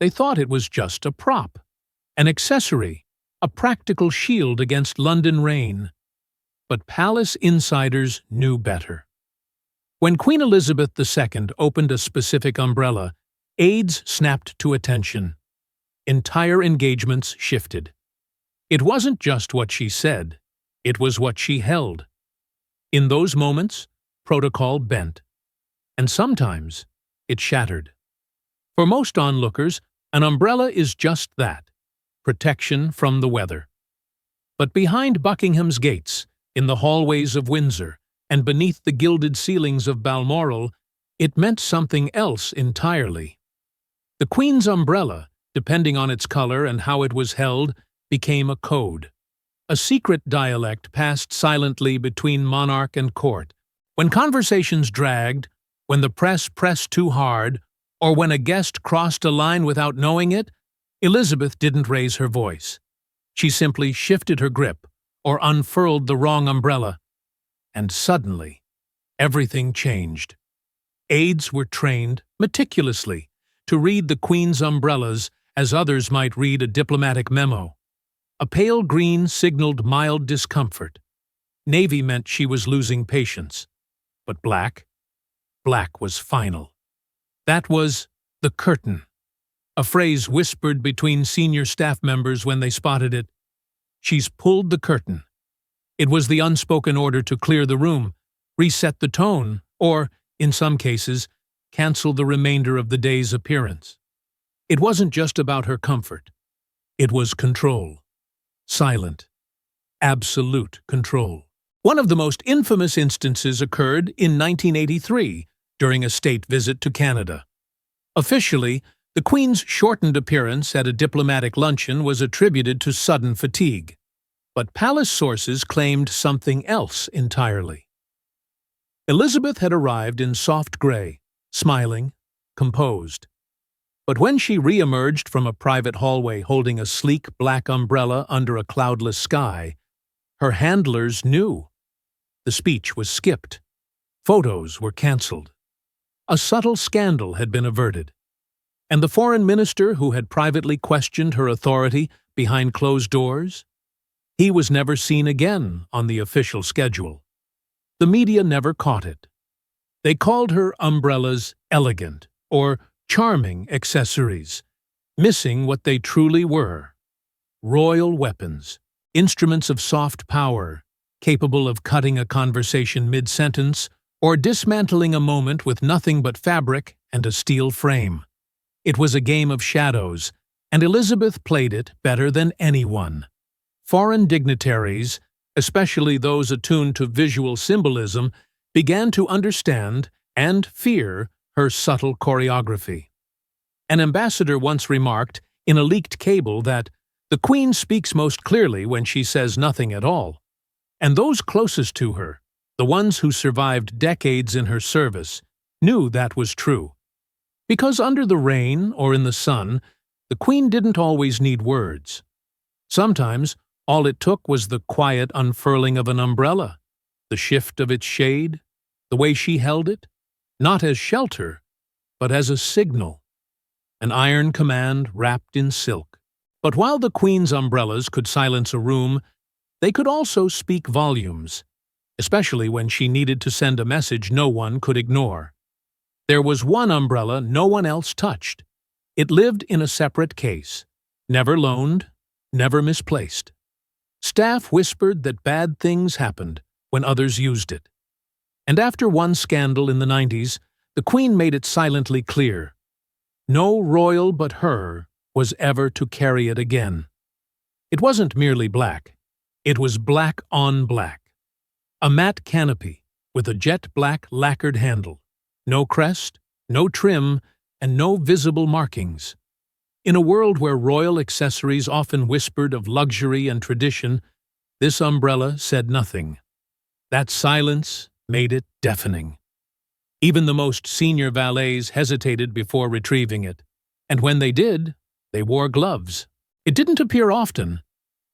They thought it was just a prop, an accessory, a practical shield against London rain. But palace insiders knew better. When Queen Elizabeth II opened a specific umbrella, aides snapped to attention. Entire engagements shifted. It wasn't just what she said, it was what she held. In those moments, protocol bent. And sometimes, it shattered. For most onlookers, an umbrella is just that, protection from the weather. But behind Buckingham's gates, in the hallways of Windsor, and beneath the gilded ceilings of Balmoral, it meant something else entirely. The Queen's umbrella, depending on its color and how it was held, became a code. A secret dialect passed silently between monarch and court. When conversations dragged, when the press pressed too hard, or when a guest crossed a line without knowing it, Elizabeth didn't raise her voice. She simply shifted her grip or unfurled the wrong umbrella. And suddenly, everything changed. Aides were trained, meticulously, to read the Queen's umbrellas as others might read a diplomatic memo. A pale green signaled mild discomfort. Navy meant she was losing patience. But black was final. That was the curtain, a phrase whispered between senior staff members when they spotted it. She's pulled the curtain. It was the unspoken order to clear the room, reset the tone, or, in some cases, cancel the remainder of the day's appearance. It wasn't just about her comfort. It was control. Silent, absolute control. One of the most infamous instances occurred in 1983 during a state visit to Canada. Officially, the Queen's shortened appearance at a diplomatic luncheon was attributed to sudden fatigue, but palace sources claimed something else entirely. Elizabeth had arrived in soft gray, smiling, composed. But when she re-emerged from a private hallway holding a sleek black umbrella under a cloudless sky, her handlers knew. The speech was skipped. Photos were cancelled. A subtle scandal had been averted. And the foreign minister who had privately questioned her authority behind closed doors? He was never seen again on the official schedule. The media never caught it. They called her umbrellas elegant or charming accessories, missing what they truly were: royal weapons, instruments of soft power, capable of cutting a conversation mid-sentence or dismantling a moment with nothing but fabric and a steel frame. It was a game of shadows, and Elizabeth played it better than anyone. Foreign dignitaries, especially those attuned to visual symbolism, began to understand and fear her subtle choreography. An ambassador once remarked in a leaked cable that the Queen speaks most clearly when she says nothing at all. And those closest to her, the ones who survived decades in her service, knew that was true. Because under the rain or in the sun, the Queen didn't always need words. Sometimes, all it took was the quiet unfurling of an umbrella, the shift of its shade, the way she held it, not as shelter, but as a signal, an iron command wrapped in silk. But while the Queen's umbrellas could silence a room, they could also speak volumes, especially when she needed to send a message no one could ignore. There was one umbrella no one else touched. It lived in a separate case, never loaned, never misplaced. Staff whispered that bad things happened when others used it. And after one scandal in the 90s, the Queen made it silently clear: no royal but her was ever to carry it again. It wasn't merely black. It was black on black. A matte canopy with a jet black lacquered handle. No crest, no trim, and no visible markings. In a world where royal accessories often whispered of luxury and tradition, this umbrella said nothing. That silence made it deafening. Even the most senior valets hesitated before retrieving it, and when they did, they wore gloves. It didn't appear often,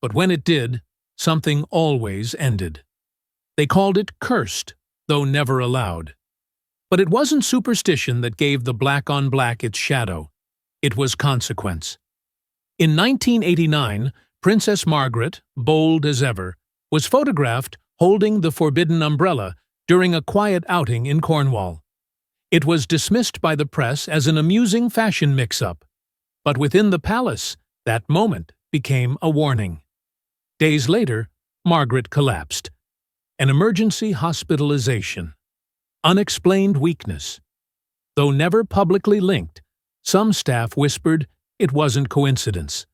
but when it did, something always ended. They called it cursed, though never allowed. But it wasn't superstition that gave the black on black its shadow. It was consequence. In 1989, Princess Margaret, bold as ever, was photographed holding the forbidden umbrella during a quiet outing in Cornwall. It was dismissed by the press as an amusing fashion mix-up, but within the palace, that moment became a warning. Days later, Margaret collapsed. An emergency hospitalization. Unexplained weakness. Though never publicly linked, some staff whispered it wasn't coincidence.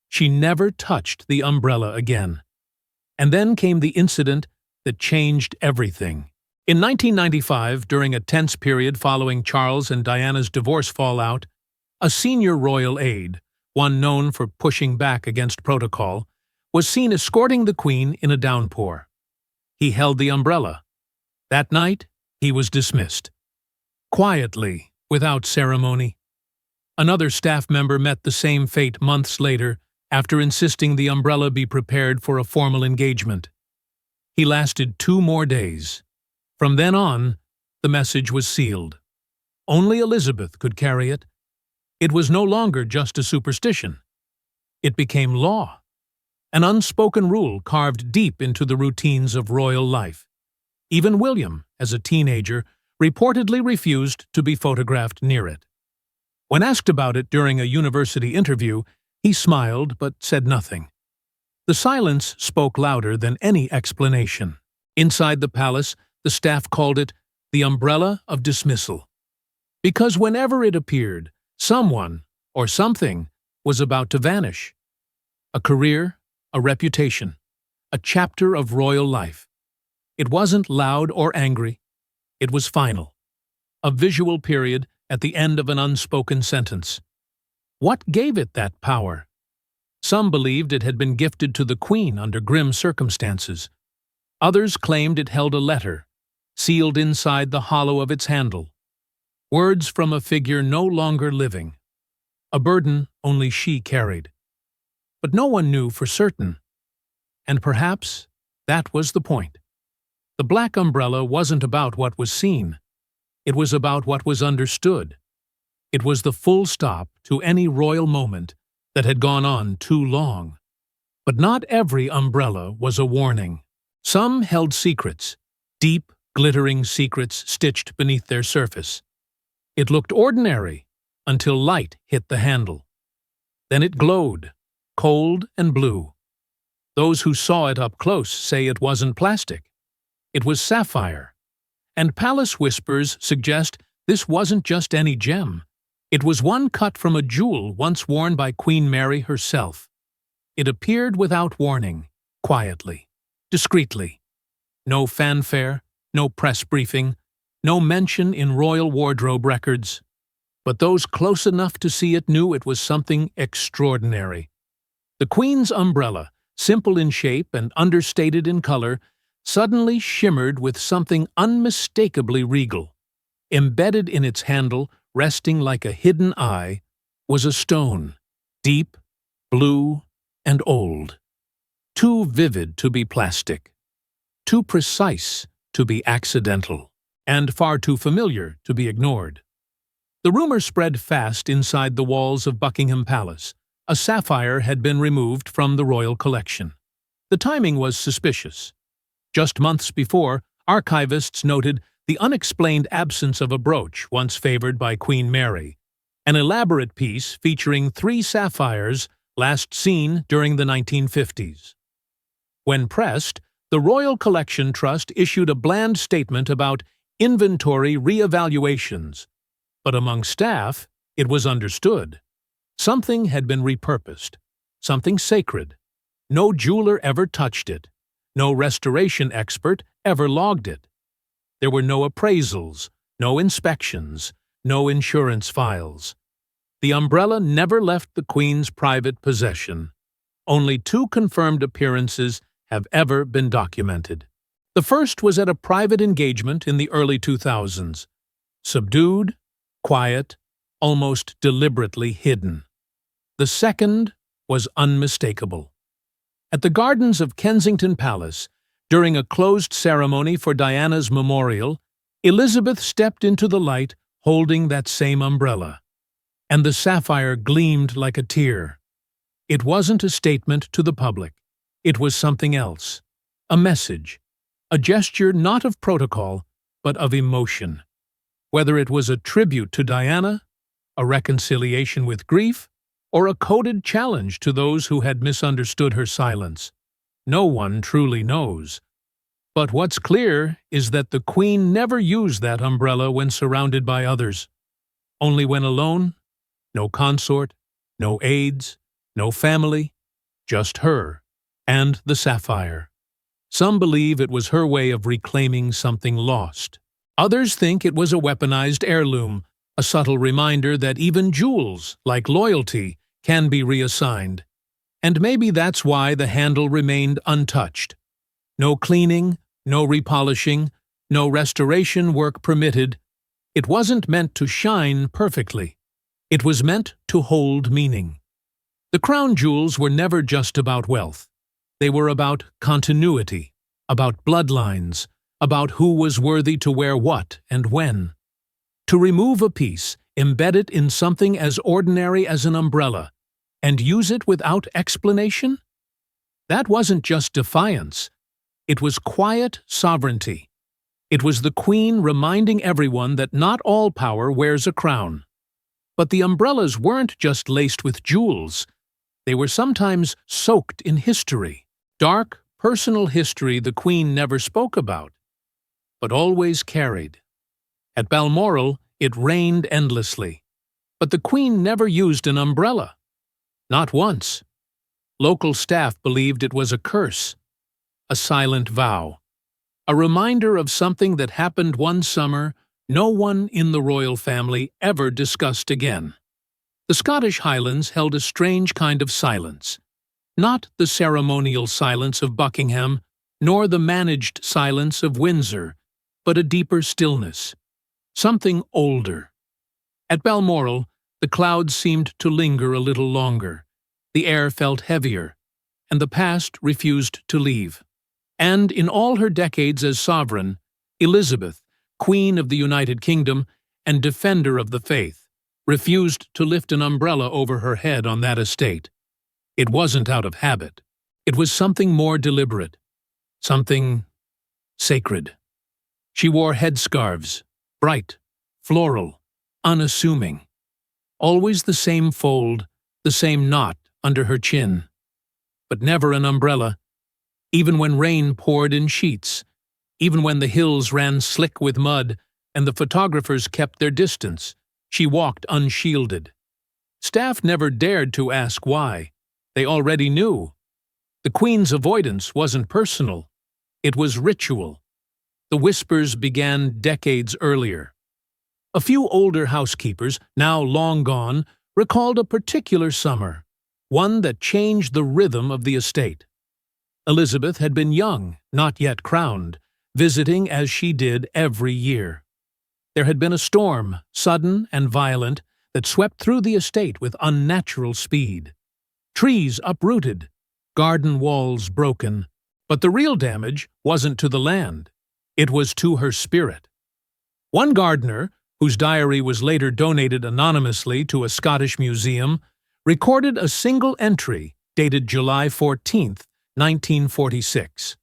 She never touched the umbrella again. And then came the incident that changed everything. In 1995, during a tense period following Charles and Diana's divorce fallout, a senior royal aide, one known for pushing back against protocol, was seen escorting the Queen in a downpour. He held the umbrella. That night, he was dismissed. Quietly, without ceremony. Another staff member met the same fate months later after insisting the umbrella be prepared for a formal engagement. He lasted 2 more days. From then on, the message was sealed. Only Elizabeth could carry it. It was no longer just a superstition. It became law, an unspoken rule carved deep into the routines of royal life. Even William, as a teenager, reportedly refused to be photographed near it. When asked about it during a university interview, he smiled but said nothing. The silence spoke louder than any explanation. Inside the palace, the staff called it the umbrella of dismissal. Because whenever it appeared, someone or something was about to vanish. A career, a reputation, a chapter of royal life. It wasn't loud or angry. It was final. A visual period at the end of an unspoken sentence. What gave it that power? Some believed it had been gifted to the Queen under grim circumstances. Others claimed it held a letter, sealed inside the hollow of its handle. Words from a figure no longer living. A burden only she carried. But no one knew for certain. And perhaps that was the point. The black umbrella wasn't about what was seen. It was about what was understood. It was the full stop to any royal moment that had gone on too long. But not every umbrella was a warning. Some held secrets, deep, glittering secrets stitched beneath their surface. It looked ordinary until light hit the handle. Then it glowed, cold and blue. Those who saw it up close say it wasn't plastic. It was sapphire. And palace whispers suggest this wasn't just any gem. It was one cut from a jewel once worn by Queen Mary herself. It appeared without warning, quietly, discreetly. No fanfare, no press briefing, no mention in royal wardrobe records. But those close enough to see it knew it was something extraordinary. The Queen's umbrella, simple in shape and understated in color, suddenly shimmered with something unmistakably regal. Embedded in its handle, resting like a hidden eye, was a stone, deep, blue, and old. Too vivid to be plastic. Too precise to be accidental. And far too familiar to be ignored. The rumor spread fast inside the walls of Buckingham Palace. A sapphire had been removed from the royal collection. The timing was suspicious. Just months before, archivists noted the unexplained absence of a brooch once favored by Queen Mary, an elaborate piece featuring 3 sapphires last seen during the 1950s. When pressed, the Royal Collection Trust issued a bland statement about inventory re-evaluations, but among staff, it was understood. Something had been repurposed, something sacred. No jeweler ever touched it. No restoration expert ever logged it. There were no appraisals, no inspections, no insurance files. The umbrella never left the Queen's private possession. Only 2 confirmed appearances have ever been documented. The first was at a private engagement in the early 2000s. Subdued, quiet, almost deliberately hidden. The second was unmistakable. At the gardens of Kensington Palace, during a closed ceremony for Diana's memorial, Elizabeth stepped into the light holding that same umbrella. and the sapphire gleamed like a tear. It wasn't a statement to the public. It was something else. A message. A gesture not of protocol, but of emotion. Whether it was a tribute to Diana, a reconciliation with grief, or a coded challenge to those who had misunderstood her silence, no one truly knows. But what's clear is that the Queen never used that umbrella when surrounded by others. Only when alone, no consort, no aides, no family, just her and the sapphire. Some believe it was her way of reclaiming something lost. Others think it was a weaponized heirloom, a subtle reminder that even jewels, like loyalty, can be reassigned. And maybe that's why the handle remained untouched. No cleaning, no repolishing, no restoration work permitted. It wasn't meant to shine perfectly. It was meant to hold meaning. The crown jewels were never just about wealth. They were about continuity, about bloodlines, about who was worthy to wear what and when. To remove a piece, embed it in something as ordinary as an umbrella, and use it without explanation? That wasn't just defiance. It was quiet sovereignty. It was the Queen reminding everyone that not all power wears a crown. But the umbrellas weren't just laced with jewels. They were sometimes soaked in history. Dark, personal history the Queen never spoke about, but always carried. At Balmoral, it rained endlessly, but the Queen never used an umbrella. Not once. Local staff believed it was a curse, a silent vow, a reminder of something that happened one summer no one in the royal family ever discussed again. The Scottish Highlands held a strange kind of silence. Not the ceremonial silence of Buckingham, nor the managed silence of Windsor, but a deeper stillness. Something older. At Balmoral, the clouds seemed to linger a little longer. The air felt heavier, and the past refused to leave. And in all her decades as sovereign, Elizabeth, Queen of the United Kingdom and defender of the faith, refused to lift an umbrella over her head on that estate. It wasn't out of habit. It was something more deliberate, something sacred. She wore headscarves, bright, floral, unassuming. Always the same fold, the same knot under her chin. But never an umbrella, even when rain poured in sheets, even when the hills ran slick with mud and the photographers kept their distance. She walked unshielded. Staff never dared to ask why. They already knew. The Queen's avoidance wasn't personal. It was ritual. The whispers began decades earlier. A few older housekeepers, now long gone, recalled a particular summer, one that changed the rhythm of the estate. Elizabeth had been young, not yet crowned, visiting as she did every year. There had been a storm, sudden and violent, that swept through the estate with unnatural speed. Trees uprooted, garden walls broken, but the real damage wasn't to the land. It was to her spirit. One gardener, whose diary was later donated anonymously to a Scottish museum, recorded a single entry dated July 14, 1946.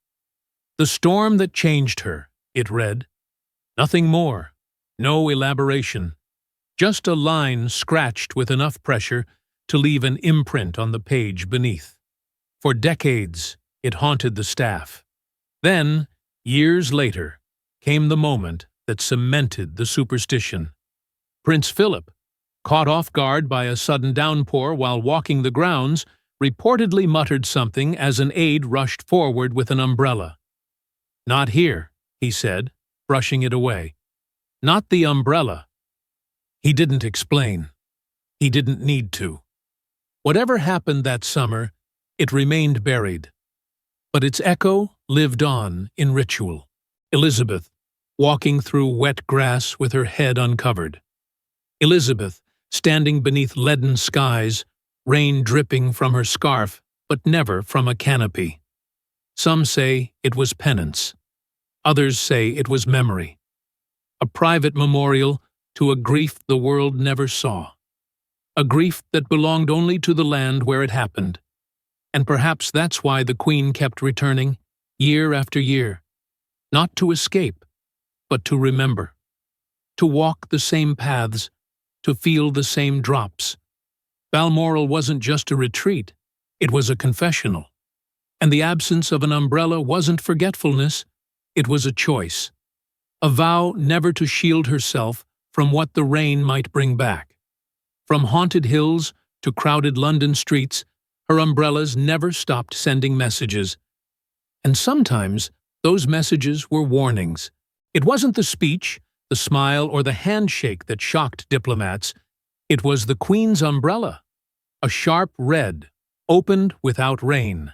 "The storm that changed her," it read. Nothing more, no elaboration, just a line scratched with enough pressure to leave an imprint on the page beneath. For decades, it haunted the staff. Then, years later, came the moment that cemented the superstition. Prince Philip, caught off guard by a sudden downpour while walking the grounds, reportedly muttered something as an aide rushed forward with an umbrella. "Not here," he said, brushing it away. "Not the umbrella." He didn't explain. He didn't need to. Whatever happened that summer, it remained buried. But its echo lived on in ritual. Elizabeth, walking through wet grass with her head uncovered. Elizabeth, standing beneath leaden skies, rain dripping from her scarf, but never from a canopy. Some say it was penance. Others say it was memory. A private memorial to a grief the world never saw. a grief that belonged only to the land where it happened. And perhaps that's why the Queen kept returning, year after year, not to escape, but to remember, to walk the same paths, to feel the same drops. Balmoral wasn't just a retreat, it was a confessional. And the absence of an umbrella wasn't forgetfulness, it was a choice. A vow never to shield herself from what the rain might bring back. From haunted hills to crowded London streets, her umbrellas never stopped sending messages. And sometimes those messages were warnings. It wasn't the speech, the smile, or the handshake that shocked diplomats. It was the Queen's umbrella, a sharp red, opened without rain.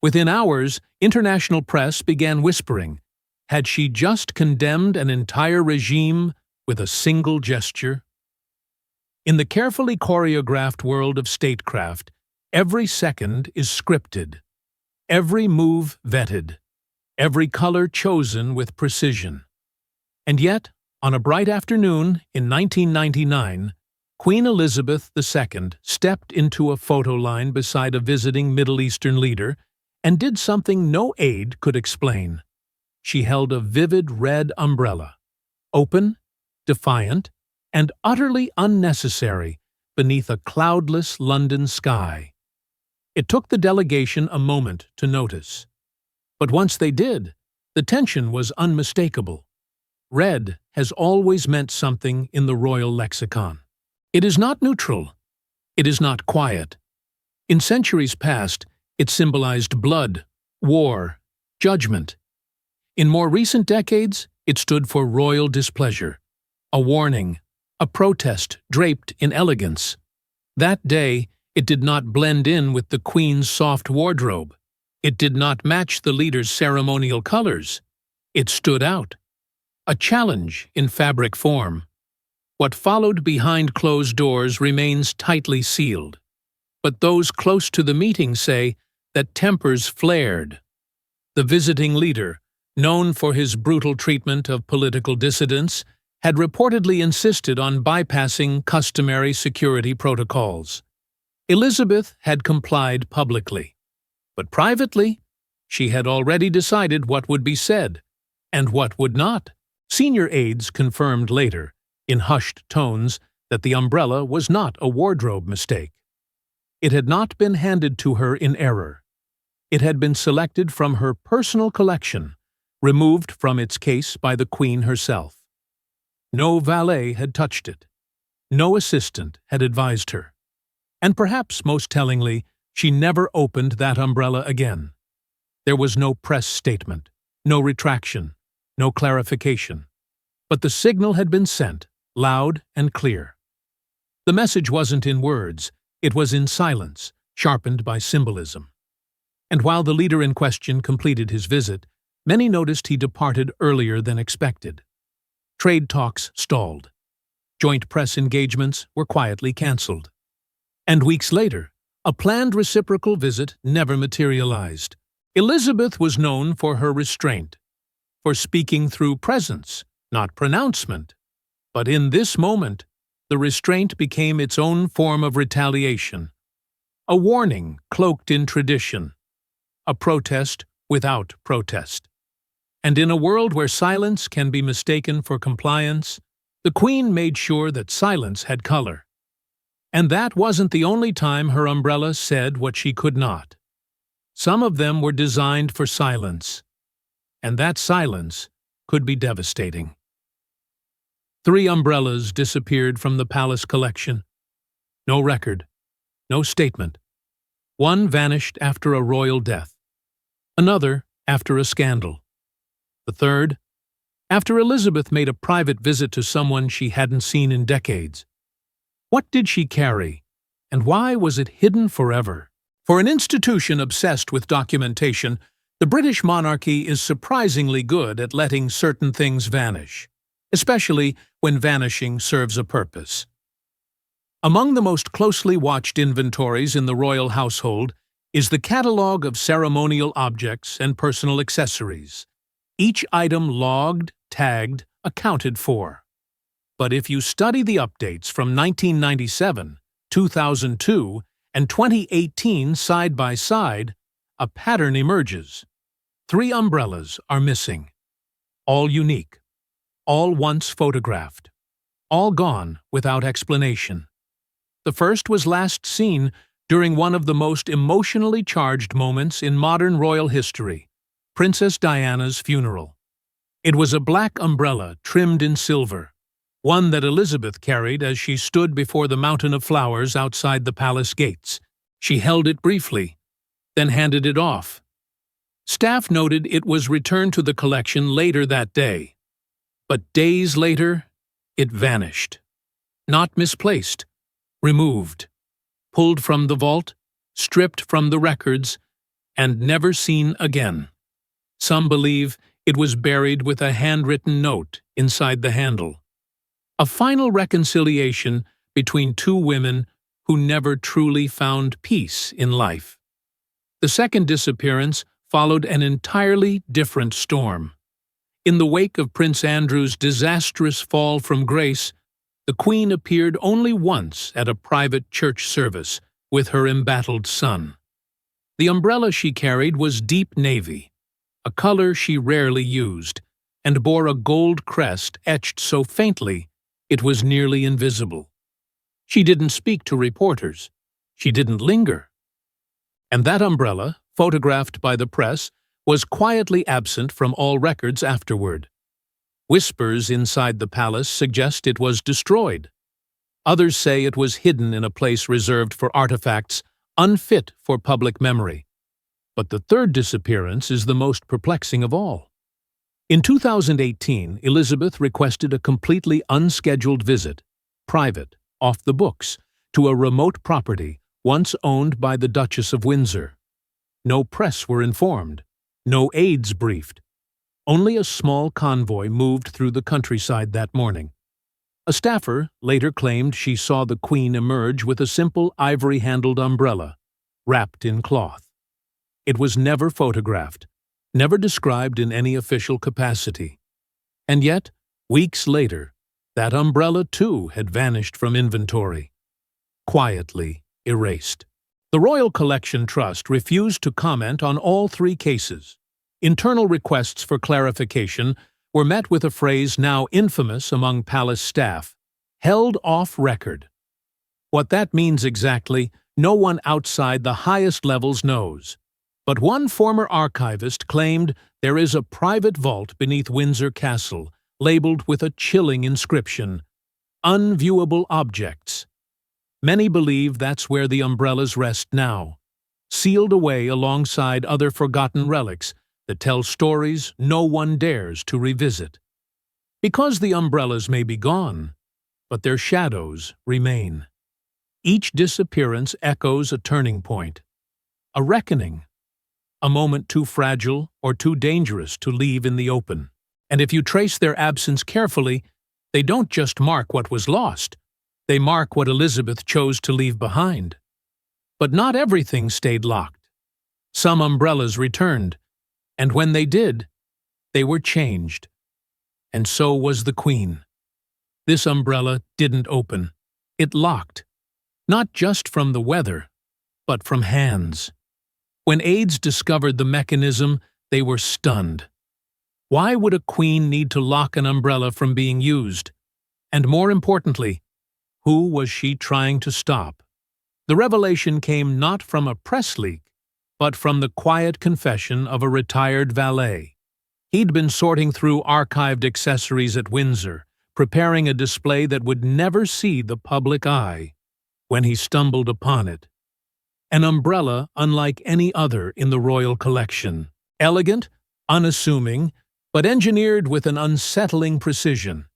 Within hours, international press began whispering, had she just condemned an entire regime with a single gesture? In the carefully choreographed world of statecraft, every second is scripted, every move vetted, every color chosen with precision. And yet, on a bright afternoon in 1999, Queen Elizabeth II stepped into a photo line beside a visiting Middle Eastern leader and did something no aide could explain. She held a vivid red umbrella, open, defiant, and utterly unnecessary beneath a cloudless London sky. It took the delegation a moment to notice. But once they did, the tension was unmistakable. Red has always meant something in the royal lexicon. It is not neutral. It is not quiet. In centuries past, it symbolized blood, war, judgment. In more recent decades, it stood for royal displeasure, a warning, a protest draped in elegance. That day, it did not blend in with the Queen's soft wardrobe. It did not match the leader's ceremonial colors. It stood out. A challenge in fabric form. What followed behind closed doors remains tightly sealed. But those close to the meeting say that tempers flared. The visiting leader, known for his brutal treatment of political dissidents, had reportedly insisted on bypassing customary security protocols. Elizabeth had complied publicly, but privately, she had already decided what would be said and what would not. Senior aides confirmed later, in hushed tones, that the umbrella was not a wardrobe mistake. It had not been handed to her in error. It had been selected from her personal collection, removed from its case by the Queen herself. No valet had touched it. No assistant had advised her. And perhaps most tellingly, she never opened that umbrella again. There was no press statement, no retraction, no clarification. But the signal had been sent, loud and clear. The message wasn't in words, it was in silence, sharpened by symbolism. And while the leader in question completed his visit, many noticed he departed earlier than expected. Trade talks stalled. Joint press engagements were quietly cancelled. And weeks later, a planned reciprocal visit never materialized. Elizabeth was known for her restraint, for speaking through presence, not pronouncement. But in this moment, the restraint became its own form of retaliation. A warning cloaked in tradition. A protest without protest. And in a world where silence can be mistaken for compliance, the Queen made sure that silence had color. And that wasn't the only time her umbrella said what she could not. Some of them were designed for silence, and that silence could be devastating. 3 umbrellas disappeared from the palace collection. No record, no statement. One vanished after a royal death. Another after a scandal. The third, after Elizabeth made a private visit to someone she hadn't seen in decades. What did she carry, and why was it hidden forever? For an institution obsessed with documentation, the British monarchy is surprisingly good at letting certain things vanish, especially when vanishing serves a purpose. Among the most closely watched inventories in the royal household is the catalogue of ceremonial objects and personal accessories. Each item logged, tagged, accounted for. But if you study the updates from 1997 2002, and 2018 side by side, a pattern emerges. 3 umbrellas are missing. All unique. All once photographed. All gone without explanation. The first was last seen during one of the most emotionally charged moments in modern royal history, Princess Diana's funeral. It was a black umbrella trimmed in silver, one that Elizabeth carried as she stood before the mountain of flowers outside the palace gates. She held it briefly, then handed it off. Staff noted it was returned to the collection later that day. But days later, it vanished. Not misplaced, removed, pulled from the vault, stripped from the records, and never seen again. Some believe it was buried with a handwritten note inside the handle. A final reconciliation between 2 women who never truly found peace in life. The second disappearance followed an entirely different storm. In the wake of Prince Andrew's disastrous fall from grace, the Queen appeared only once at a private church service with her embattled son. The umbrella she carried was deep navy, a color she rarely used, and bore a gold crest etched so faintly it was nearly invisible. She didn't speak to reporters. She didn't linger. And that umbrella, photographed by the press, was quietly absent from all records afterward. Whispers inside the palace suggest it was destroyed. Others say it was hidden in a place reserved for artifacts unfit for public memory. But the third disappearance is the most perplexing of all. In 2018, Elizabeth requested a completely unscheduled visit, private, off the books, to a remote property once owned by the Duchess of Windsor. No press were informed, no aides briefed. Only a small convoy moved through the countryside that morning. A staffer later claimed she saw the Queen emerge with a simple ivory-handled umbrella, wrapped in cloth. It was never photographed, never described in any official capacity. And yet, weeks later, that umbrella too had vanished from inventory, quietly erased. The Royal Collection Trust refused to comment on all 3 cases. Internal requests for clarification were met with a phrase now infamous among palace staff: held off record. What that means exactly, no one outside the highest levels knows. But one former archivist claimed there is a private vault beneath Windsor Castle, labeled with a chilling inscription: unviewable objects. Many believe that's where the umbrellas rest now, sealed away alongside other forgotten relics that tell stories no one dares to revisit. Because the umbrellas may be gone, but their shadows remain. Each disappearance echoes a turning point, a reckoning, a moment too fragile or too dangerous to leave in the open. And if you trace their absence carefully, they don't just mark what was lost, they mark what Elizabeth chose to leave behind. But not everything stayed locked. Some umbrellas returned, and when they did, they were changed. And so was the Queen. This umbrella didn't open. It locked, not just from the weather, but from hands. When aides discovered the mechanism, they were stunned. Why would a queen need to lock an umbrella from being used? And more importantly, who was she trying to stop? The revelation came not from a press leak, but from the quiet confession of a retired valet. He'd been sorting through archived accessories at Windsor, preparing a display that would never see the public eye, when he stumbled upon it. An umbrella unlike any other in the royal collection. Elegant, unassuming, but engineered with an unsettling precision.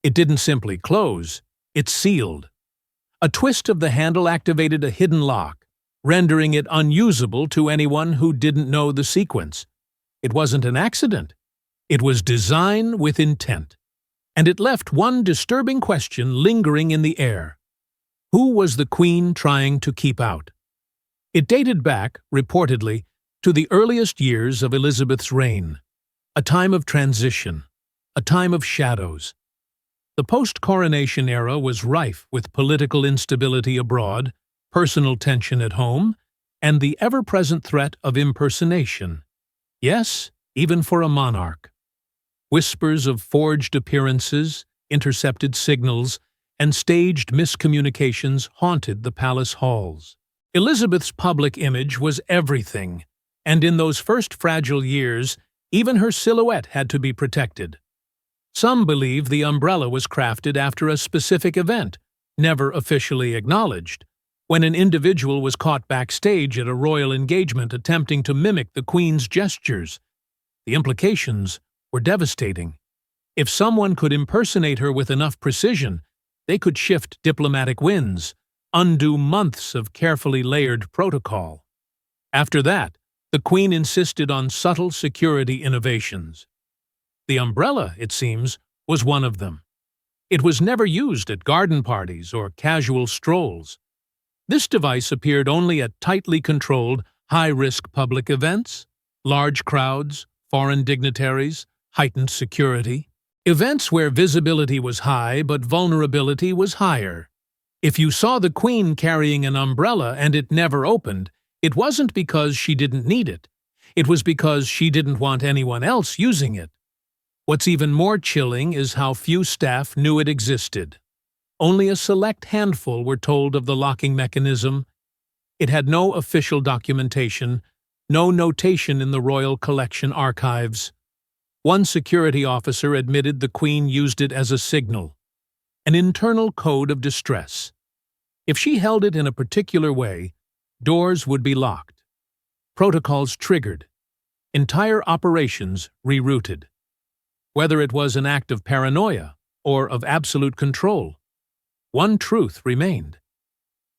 It didn't simply close, it sealed. A twist of the handle activated a hidden lock, rendering it unusable to anyone who didn't know the sequence. It wasn't an accident. It was design with intent. And it left one disturbing question lingering in the air. Who was the Queen trying to keep out? It dated back, reportedly, to the earliest years of Elizabeth's reign, a time of transition, a time of shadows. The post-coronation era was rife with political instability abroad, personal tension at home, and the ever-present threat of impersonation. Yes, even for a monarch. Whispers of forged appearances, intercepted signals, and staged miscommunications haunted the palace halls. Elizabeth's public image was everything, and in those first fragile years, even her silhouette had to be protected. Some believe the umbrella was crafted after a specific event, never officially acknowledged, when an individual was caught backstage at a royal engagement attempting to mimic the Queen's gestures. The implications were devastating. If someone could impersonate her with enough precision, they could shift diplomatic winds, undo months of carefully layered protocol. After that, the Queen insisted on subtle security innovations. The umbrella, it seems, was one of them. It was never used at garden parties or casual strolls. This device appeared only at tightly controlled, high-risk public events, large crowds, foreign dignitaries, heightened security. Events where visibility was high but vulnerability was higher. If you saw the Queen carrying an umbrella and it never opened, it wasn't because she didn't need it. It was because she didn't want anyone else using it. What's even more chilling is how few staff knew it existed. Only a select handful were told of the locking mechanism. It had no official documentation, no notation in the Royal Collection archives. One security officer admitted the Queen used it as a signal, an internal code of distress. If she held it in a particular way, doors would be locked, protocols triggered, entire operations rerouted. Whether it was an act of paranoia or of absolute control, one truth remained.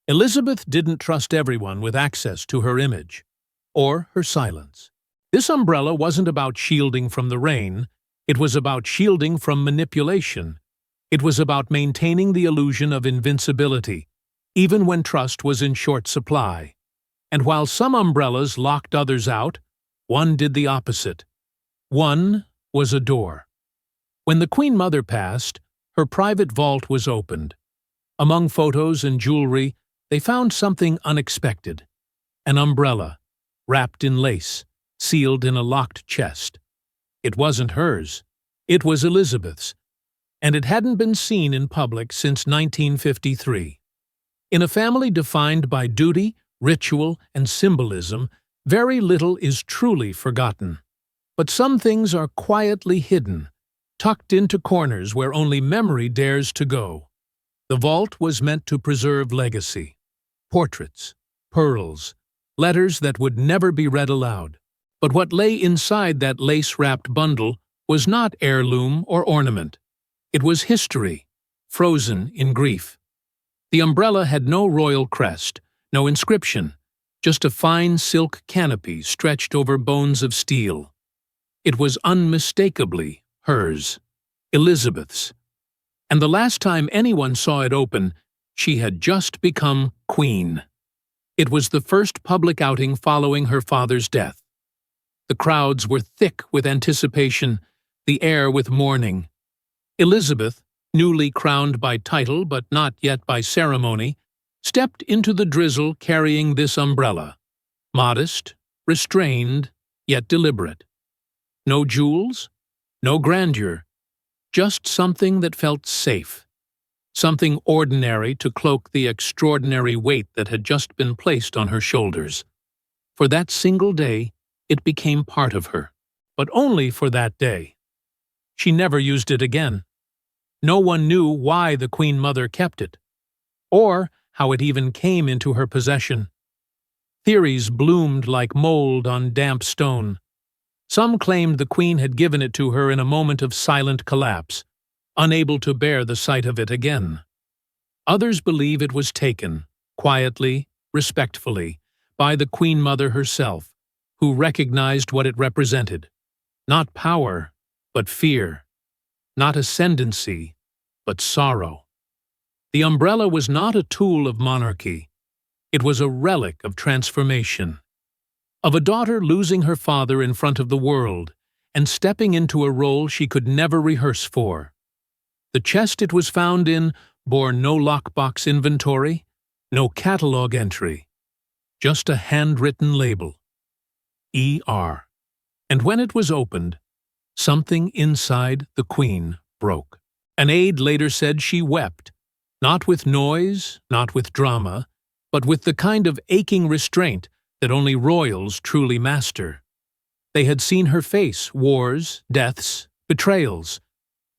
Elizabeth didn't trust everyone with access to her image, or her silence. This umbrella wasn't about shielding from the rain, it was about shielding from manipulation. It was about maintaining the illusion of invincibility, even when trust was in short supply. And while some umbrellas locked others out, one did the opposite. One was a door. When the Queen Mother passed, her private vault was opened. Among photos and jewelry, they found something unexpected. An umbrella, wrapped in lace, sealed in a locked chest. It wasn't hers. It was Elizabeth's, and it hadn't been seen in public since 1953. In a family defined by duty, ritual, and symbolism, very little is truly forgotten. But some things are quietly hidden, tucked into corners where only memory dares to go. The vault was meant to preserve legacy. Portraits, pearls, letters that would never be read aloud. But what lay inside that lace-wrapped bundle was not heirloom or ornament. It was history, frozen in grief. The umbrella had no royal crest, no inscription, just a fine silk canopy stretched over bones of steel. It was unmistakably hers, Elizabeth's. And the last time anyone saw it open, she had just become queen. It was the first public outing following her father's death. The crowds were thick with anticipation, the air with mourning. Elizabeth, newly crowned by title but not yet by ceremony, stepped into the drizzle carrying this umbrella. Modest, restrained, yet deliberate. No jewels, no grandeur, just something that felt safe. Something ordinary to cloak the extraordinary weight that had just been placed on her shoulders. For that single day, it became part of her, but only for that day. She never used it again. No one knew why the Queen Mother kept it, or how it even came into her possession. Theories bloomed like mold on damp stone. Some claimed the Queen had given it to her in a moment of silent collapse, unable to bear the sight of it again. Others believe it was taken, quietly, respectfully, by the Queen Mother herself, who recognized what it represented. Not power, but fear. Not ascendancy, but sorrow. The umbrella was not a tool of monarchy. It was a relic of transformation. Of a daughter losing her father in front of the world and stepping into a role she could never rehearse for. The chest it was found in bore no lockbox inventory, no catalog entry, just a handwritten label, E.R. And when it was opened, something inside the Queen broke. An aide later said she wept, not with noise, not with drama, but with the kind of aching restraint that only royals truly master. They had seen her face wars, deaths, betrayals,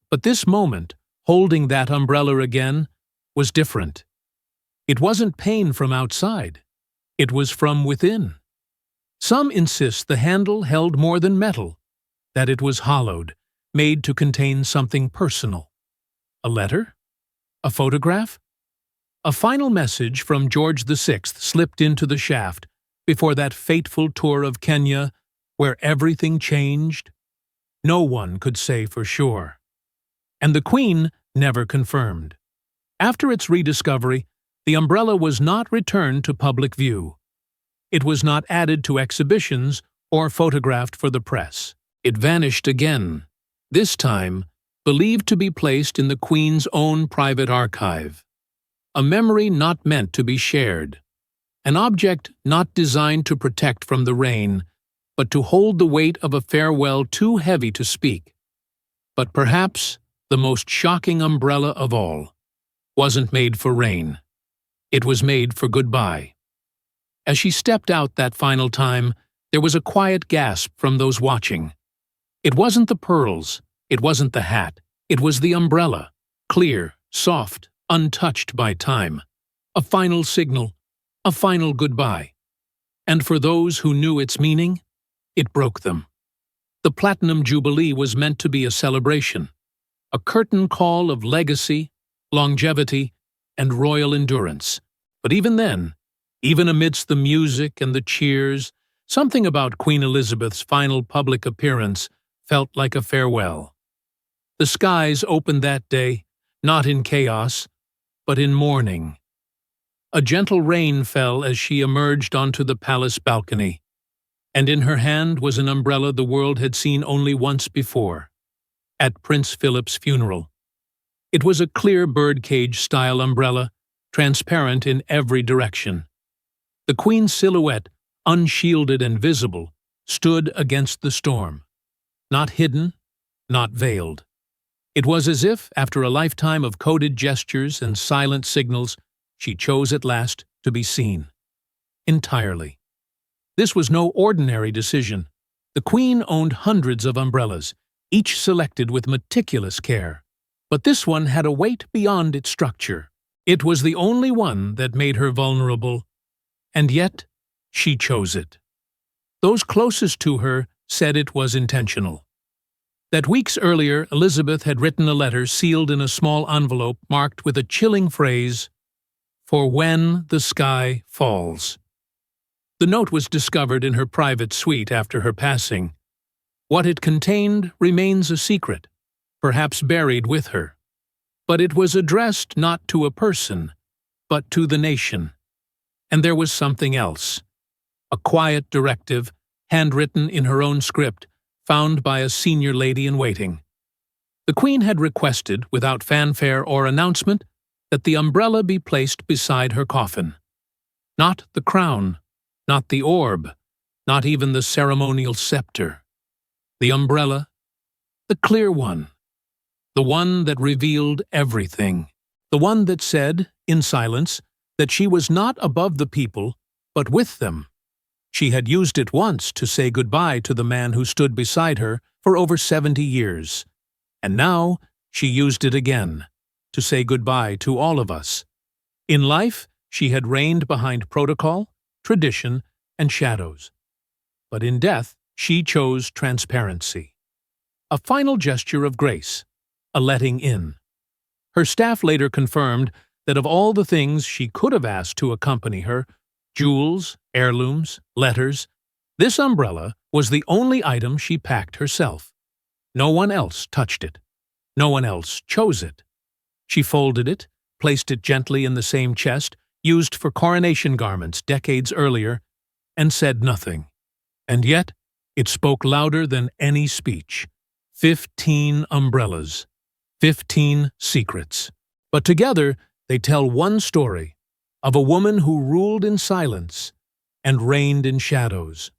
but this moment, holding that umbrella again, was different. It wasn't pain from outside. It was from within. Some insist the handle held more than metal, that it was hollowed, made to contain something personal. A letter? A photograph? A final message from George VI slipped into the shaft before that fateful tour of Kenya where everything changed? No one could say for sure. And the Queen never confirmed. After its rediscovery, the umbrella was not returned to public view. It was not added to exhibitions or photographed for the press. It vanished again, this time believed to be placed in the Queen's own private archive. A memory not meant to be shared. An object not designed to protect from the rain, but to hold the weight of a farewell too heavy to speak. But perhaps the most shocking umbrella of all wasn't made for rain. It was made for goodbye. As she stepped out that final time, there was a quiet gasp from those watching. It wasn't the pearls, it wasn't the hat, it was the umbrella, clear, soft, untouched by time. A final signal, a final goodbye. And for those who knew its meaning, it broke them. The Platinum Jubilee was meant to be a celebration, a curtain call of legacy, longevity, and royal endurance. But even then, even amidst the music and the cheers, something about Queen Elizabeth's final public appearance felt like a farewell. The skies opened that day, not in chaos, but in mourning. A gentle rain fell as she emerged onto the palace balcony, and in her hand was an umbrella the world had seen only once before, at Prince Philip's funeral. It was a clear birdcage-style umbrella, transparent in every direction. The Queen's silhouette, unshielded and visible, stood against the storm. Not hidden, not veiled. It was as if, after a lifetime of coded gestures and silent signals, she chose at last to be seen. Entirely. This was no ordinary decision. The Queen owned hundreds of umbrellas, each selected with meticulous care. But this one had a weight beyond its structure. It was the only one that made her vulnerable, and yet she chose it. Those closest to her said it was intentional. That weeks earlier, Elizabeth had written a letter sealed in a small envelope marked with a chilling phrase, "For when the sky falls." The note was discovered in her private suite after her passing. What it contained remains a secret, perhaps buried with her. But it was addressed not to a person, but to the nation. And there was something else. A quiet directive, handwritten in her own script, found by a senior lady-in-waiting. The Queen had requested, without fanfare or announcement, that the umbrella be placed beside her coffin. Not the crown, not the orb, not even the ceremonial scepter. The umbrella, the clear one, the one that revealed everything, the one that said, in silence, that she was not above the people, but with them. She had used it once to say goodbye to the man who stood beside her for over 70 years, and now she used it again, to say goodbye to all of us. In life, she had reigned behind protocol, tradition, and shadows. But in death, she chose transparency. A final gesture of grace, a letting in. Her staff later confirmed that of all the things she could have asked to accompany her, jewels, heirlooms, letters, this umbrella was the only item she packed herself. No one else touched it. No one else chose it. She folded it, placed it gently in the same chest, used for coronation garments decades earlier, and said nothing. And yet, it spoke louder than any speech. 15 umbrellas. 15 Secrets. But together, they tell one story of a woman who ruled in silence and reigned in shadows.